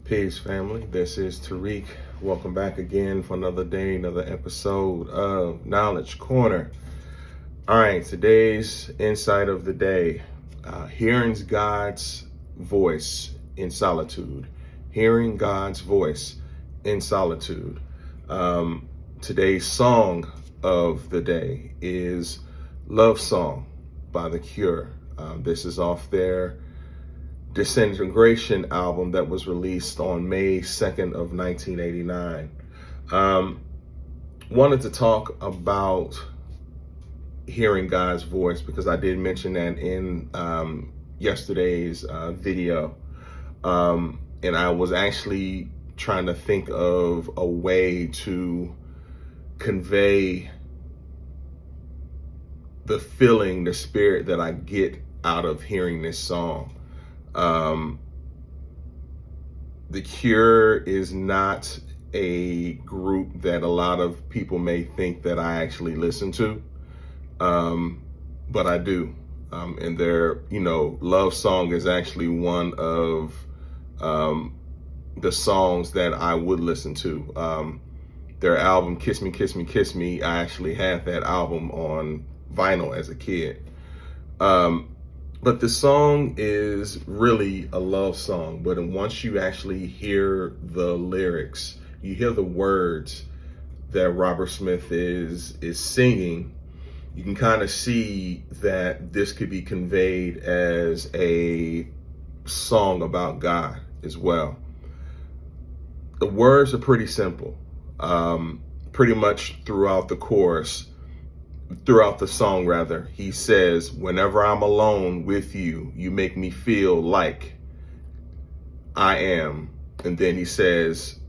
Peace, family. This is Tariq. Welcome back again for another day, another episode of Knowledge Corner. All right, today's insight of the day, hearing God's voice in solitude. Hearing God's voice in solitude. Today's song of the day is Lovesong by The Cure. This is off their Disintegration album that was released on May 2nd of 1989. Wanted to talk about hearing God's voice because I did mention that in yesterday's video. And I was actually trying to think of a way to convey the feeling, the spirit that I get out of hearing this song. The Cure is not a group that a lot of people may think that I actually listen to, but I do. And their, Lovesong is actually one of the songs that I would listen to. Their album, Kiss Me, Kiss Me, Kiss Me, I actually had that album on vinyl as a kid. But the song is really a love song. But once you actually hear the lyrics, you hear the words that Robert Smith is singing, you can kind of see that this could be conveyed as a song about God as well. The words are pretty simple. Pretty much throughout the song rather, he says, whenever I'm alone with you, you make me feel like I am. And then he says,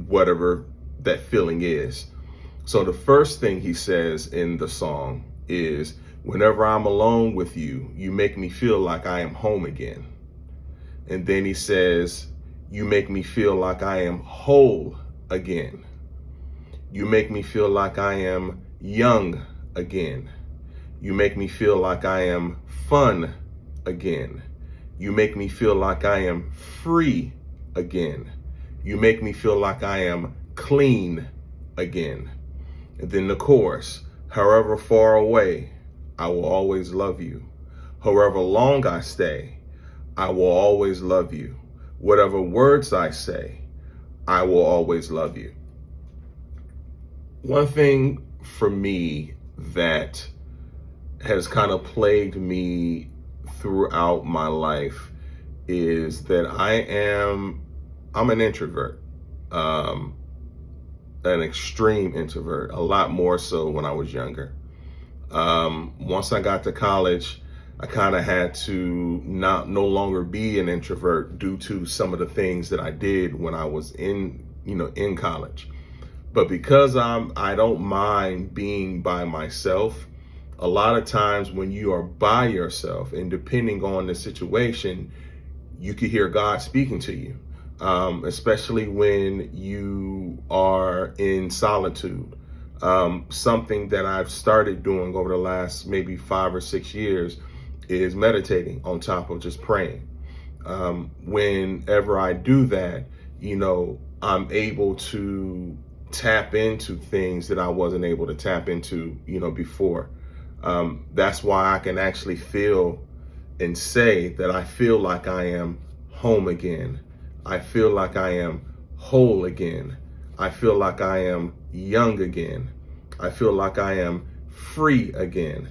whatever that feeling is. So the first thing he says in the song is, whenever I'm alone with you, you make me feel like I am home again. And then he says, you make me feel like I am whole again. You make me feel like I am young again. You make me feel like I am fun again. You make me feel like I am free again. You make me feel like I am clean again. And then the chorus, however far away, I will always love you. However long I stay, I will always love you. Whatever words I say, I will always love you. One thing for me that has kind of plagued me throughout my life is that I'm an introvert, an extreme introvert, a lot more so when I was younger. Once I got to college, I kind of had to no longer be an introvert due to some of the things that I did when I was in college. But because I don't mind being by myself, a lot of times when you are by yourself and depending on the situation, you can hear God speaking to you, especially when you are in solitude. Something that I've started doing over the last maybe 5 or 6 years is meditating on top of just praying. Whenever I do that, I'm able to tap into things that I wasn't able to tap into, before. That's why I can actually feel and say that I feel like I am home again. I feel like I am whole again. I feel like I am young again. I feel like I am free again.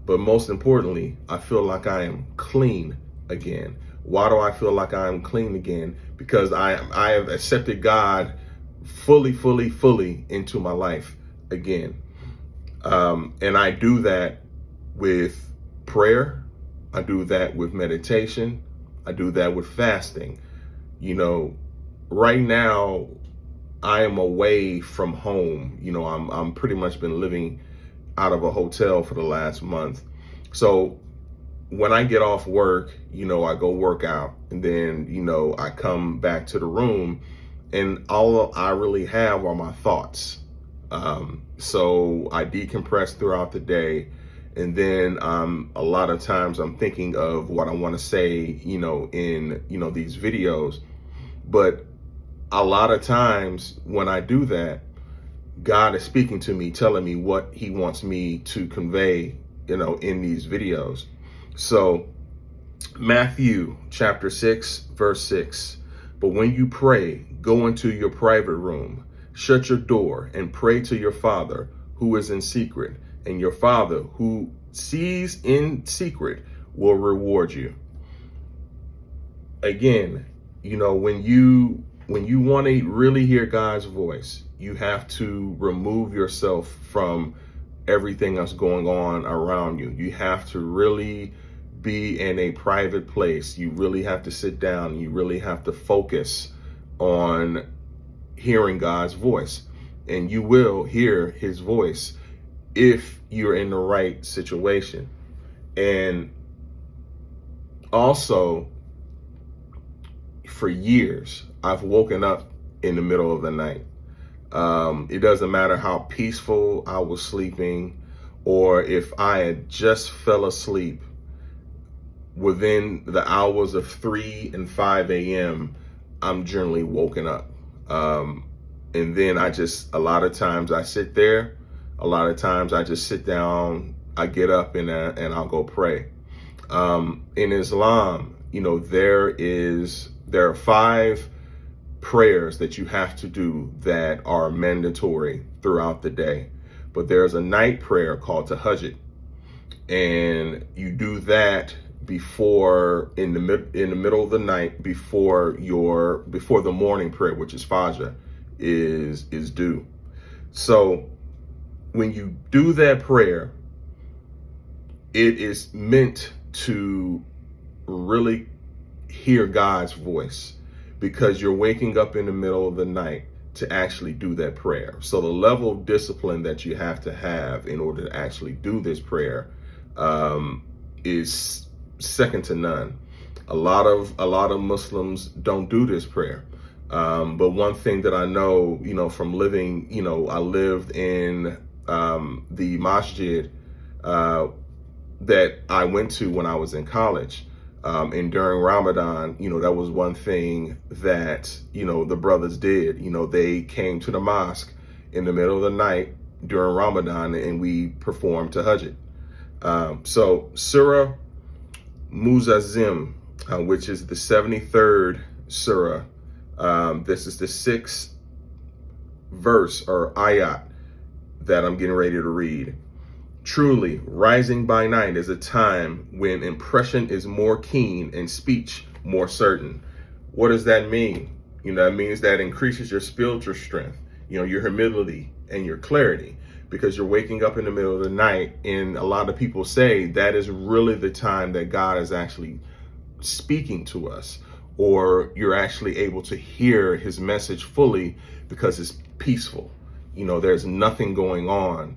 But most importantly, I feel like I am clean again. Why do I feel like I am clean again? Because I have accepted God fully into my life again. And I do that with prayer. I do that with meditation. I do that with fasting. Right now I am away from home. I'm pretty much been living out of a hotel for the last month. So when I get off work, I go work out and then, I come back to the room and all I really have are my thoughts. So I decompress throughout the day. And then a lot of times I'm thinking of what I want to say, in, these videos. But a lot of times when I do that, God is speaking to me, telling me what he wants me to convey, in these videos. So Matthew chapter 6, verse 6. But when you pray, go into your private room, shut your door, and pray to your Father who is in secret, and your Father who sees in secret will reward you. Again, when you want to really hear God's voice, you have to remove yourself from everything that's going on around you. You have to really be in a private place. You really have to sit down. You really have to focus on hearing God's voice. And you will hear his voice if you're in the right situation. And also, for years, I've woken up in the middle of the night. It doesn't matter how peaceful I was sleeping, or if I had just fell asleep. Within the hours of 3 and 5 a.m., I'm generally woken up. And then a lot of times I sit there. A lot of times I just sit down, I get up and I'll go pray. In Islam, there are 5 prayers that you have to do that are mandatory throughout the day. But there's a night prayer called tahajjud. And you do that in the middle of the night before the morning prayer, which is Fajr, is due. So when you do that prayer, it is meant to really hear God's voice, because you're waking up in the middle of the night to actually do that prayer. So the level of discipline that you have to have in order to actually do this prayer is second to none. A lot of Muslims don't do this prayer. But one thing that I know, from living, I lived in the masjid that I went to when I was in college. And during Ramadan, that was one thing that, the brothers did. They came to the mosque in the middle of the night during Ramadan, and we performed tahajjud. So Surah Muzazzim, which is the 73rd surah, this is the 6th verse or ayat that I'm getting ready to read. Truly, rising by night is a time when impression is more keen and speech more certain. What does that mean? It means that increases your spiritual strength, your humility and your clarity, because you're waking up in the middle of the night. And a lot of people say that is really the time that God is actually speaking to us, or you're actually able to hear his message fully because it's peaceful. There's nothing going on.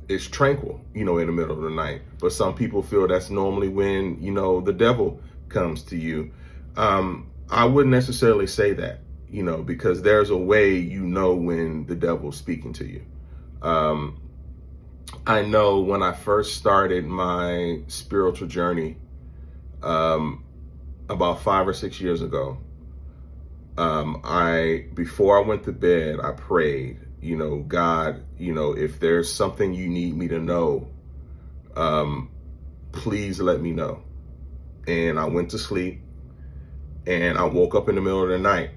It's tranquil, in the middle of the night. But some people feel that's normally when, the devil comes to you. I wouldn't necessarily say that, because there's a way when the devil's speaking to you. I know when I first started my spiritual journey, about 5 or 6 years ago, before I went to bed, I prayed, God, if there's something you need me to know, please let me know. And I went to sleep, and I woke up in the middle of the night,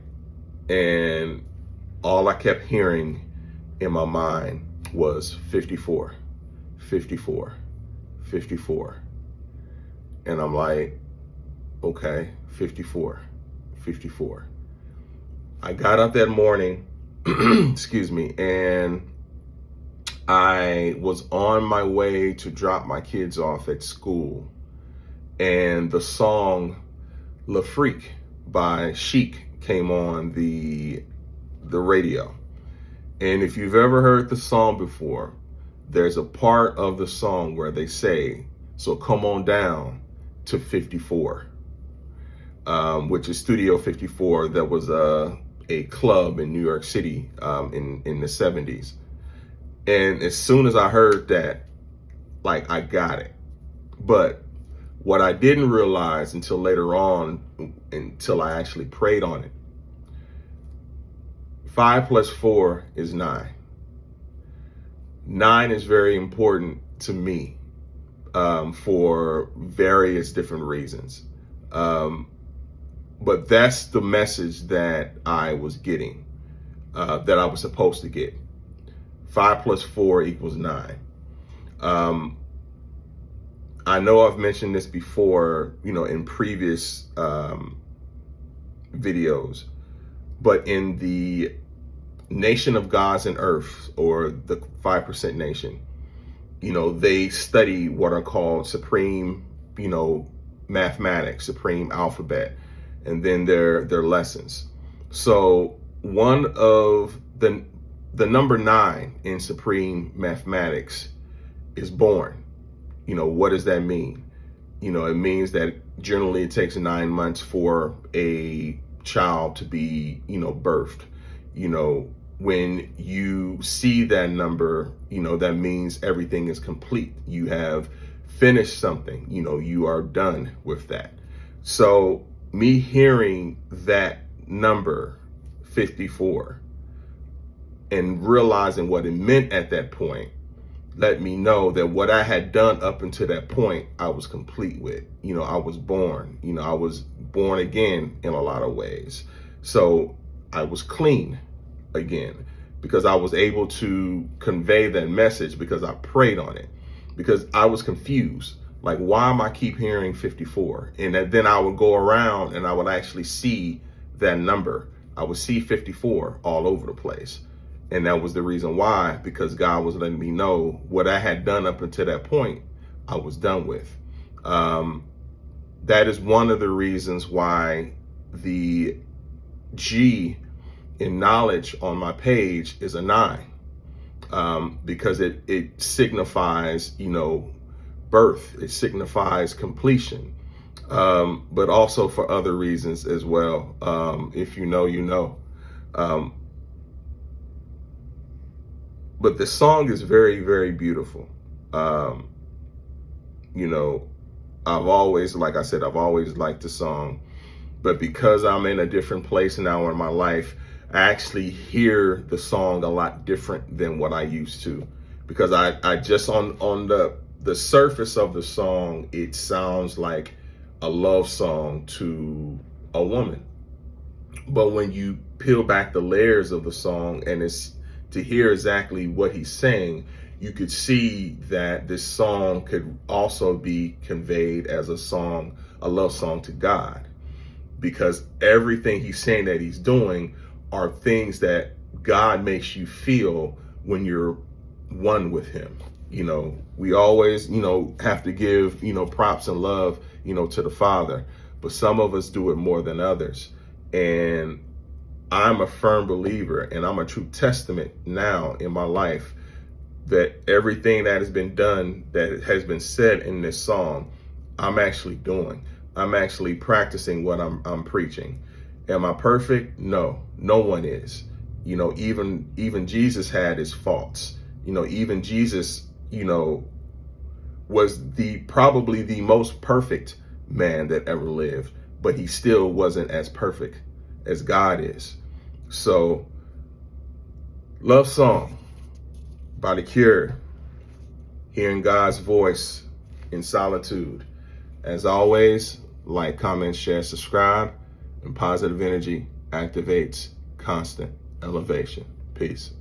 and all I kept hearing in my mind was 54, 54, 54. And I'm like, okay, 54, 54. I got up that morning, excuse me, and I was on my way to drop my kids off at school, and the song Le Freak by Chic came on the radio. And if you've ever heard the song before, there's a part of the song where they say, so come on down to 54, which is Studio 54. That was a club in New York City in the 70s. And as soon as I heard that, I got it. But what I didn't realize until later on, until I actually prayed on it, 5 plus 4 is 9. 9 is very important to me for various different reasons. But that's the message that I was getting, that I was supposed to get. 5 plus 4 equals 9. I know I've mentioned this before, in previous videos, but in the nation of gods and earth, or the 5% nation, they study what are called supreme, mathematics, supreme alphabet, and then their lessons. So one of the number 9 in supreme mathematics is born. What does that mean? It means that generally it takes 9 months for a child to be, birthed. When you see that number, that means everything is complete. You have finished something, you are done with that. So me hearing that number 54 and realizing what it meant at that point, let me know that what I had done up until that point, I was complete with. I was born, I was born again in a lot of ways. So I was clean again because I was able to convey that message, because I prayed on it, because I was confused. Like, why am I keep hearing 54? And then I would go around and I would actually see that number. I would see 54 all over the place. And that was the reason why, because God was letting me know what I had done up until that point, I was done with. That is one of the reasons why the G in knowledge on my page is a 9, because it signifies, birth. It signifies completion, but also for other reasons as well. If you know, you know. But the song is very, very beautiful. I've always, like I said, I've always liked the song, but because I'm in a different place now in my life, I actually hear the song a lot different than what I used to, because I just on the surface of the song, it sounds like a love song to a woman. But when you peel back the layers of the song and it's to hear exactly what he's saying, you could see that this song could also be conveyed as a love song to God, because everything he's saying that he's doing are things that God makes you feel when you're one with him. We always, have to give, props and love, to the Father, but some of us do it more than others. And I'm a firm believer, and I'm a true testament now in my life, that everything that has been done, that has been said in this song, I'm actually doing. I'm actually practicing what I'm preaching. Am I perfect? No, no one is. Even Jesus had his faults. Even Jesus, was probably the most perfect man that ever lived, but he still wasn't as perfect as God is. So, Lovesong by The Cure, hearing God's voice in solitude. As always, like, comment, share, subscribe, and positive energy activates constant elevation. Peace.